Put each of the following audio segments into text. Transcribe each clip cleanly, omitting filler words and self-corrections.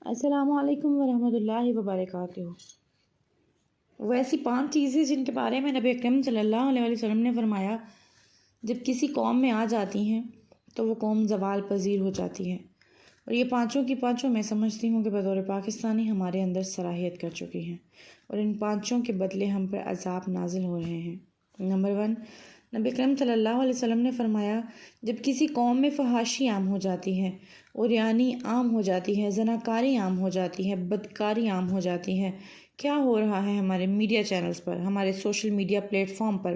السلام علیکم ورحمۃ اللہ وبرکاتہ۔ وہ ایسی 5 چیزیں جن کے بارے میں نبی اکرم صلی اللہ علیہ وسلم نے فرمایا جب کسی قوم میں آ جاتی ہیں تو وہ قوم زوال پذیر ہو جاتی ہے، اور یہ پانچوں کی پانچوں میں سمجھتی ہوں کہ بطور پاکستانی ہمارے اندر صلاحیت کر چکی ہیں، اور ان پانچوں کے بدلے ہم پر عذاب نازل ہو رہے ہیں۔ نمبر 1، نبی اکرم صلی اللہ علیہ وسلم نے فرمایا جب کسی قوم میں فحاشی عام ہو جاتی ہے، عریانی عام ہو جاتی ہے، زناکاری عام ہو جاتی ہے، بدکاری عام ہو جاتی ہے۔ کیا ہو رہا ہے ہمارے میڈیا چینلز پر، ہمارے سوشل میڈیا پلیٹ فارم پر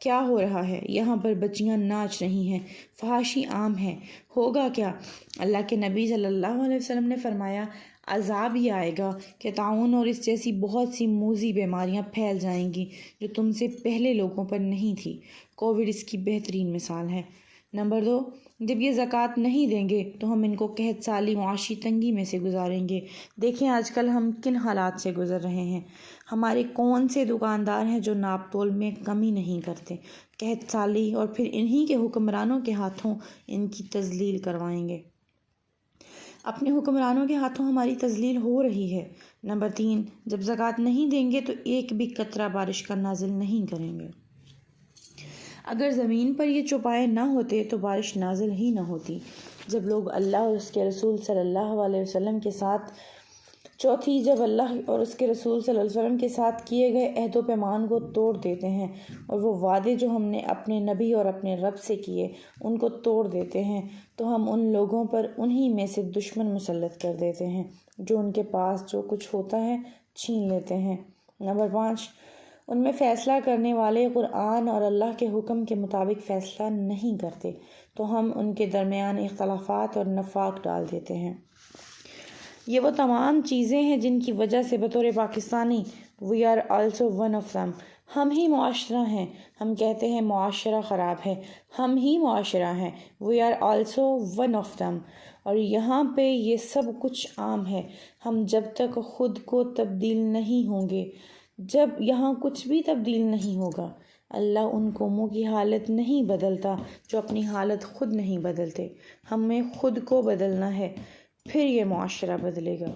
کیا ہو رہا ہے؟ یہاں پر بچیاں ناچ رہی ہیں، فحاشی عام ہے، ہوگا کیا؟ اللہ کے نبی صلی اللہ علیہ وسلم نے فرمایا عذاب یہ آئے گا کہ طاعون اور اس جیسی بہت سی موذی بیماریاں پھیل جائیں گی جو تم سے پہلے لوگوں پر نہیں تھی۔ کووڈ اس کی بہترین مثال ہے۔ نمبر 2، جب یہ زکوٰۃ نہیں دیں گے تو ہم ان کو قحط سالی معاشی تنگی میں سے گزاریں گے۔ دیکھیں آج کل ہم کن حالات سے گزر رہے ہیں۔ ہمارے کون سے دکاندار ہیں جو ناپ تول میں کمی نہیں کرتے؟ قحط سالی، اور پھر انہی کے حکمرانوں کے ہاتھوں ان کی تذلیل کروائیں گے۔ اپنے حکمرانوں کے ہاتھوں ہماری تذلیل ہو رہی ہے۔ نمبر 3، جب زکوٰۃ نہیں دیں گے تو ایک بھی قطرہ بارش کا نازل نہیں کریں گے۔ اگر زمین پر یہ چوپائے نہ ہوتے تو بارش نازل ہی نہ ہوتی۔ جب لوگ اللہ اور اس کے رسول صلی اللہ علیہ وسلم کے ساتھ جب اللہ اور اس کے رسول صلی اللہ علیہ وسلم کے ساتھ کیے گئے عہد و پیمان کو توڑ دیتے ہیں، اور وہ وعدے جو ہم نے اپنے نبی اور اپنے رب سے کیے ان کو توڑ دیتے ہیں، تو ہم ان لوگوں پر انہی میں سے دشمن مسلط کر دیتے ہیں جو ان کے پاس جو کچھ ہوتا ہے چھین لیتے ہیں۔ نمبر 5، ان میں فیصلہ کرنے والے قرآن اور اللہ کے حکم کے مطابق فیصلہ نہیں کرتے تو ہم ان کے درمیان اختلافات اور نفاق ڈال دیتے ہیں۔ یہ وہ تمام چیزیں ہیں جن کی وجہ سے بطور Pakistani we are also one of them، ہم ہی معاشرہ ہیں۔ ہم کہتے ہیں معاشرہ خراب ہے، ہم ہی معاشرہ ہیں، we are also one of them، اور یہاں پہ یہ سب کچھ عام ہے۔ ہم جب تک خود کو تبدیل نہیں ہوں گے، جب یہاں کچھ بھی تبدیل نہیں ہوگا، اللہ ان قوموں کی حالت نہیں بدلتا جو اپنی حالت خود نہیں بدلتے۔ ہمیں خود کو بدلنا ہے، پھر یہ معاشرہ بدلے گا۔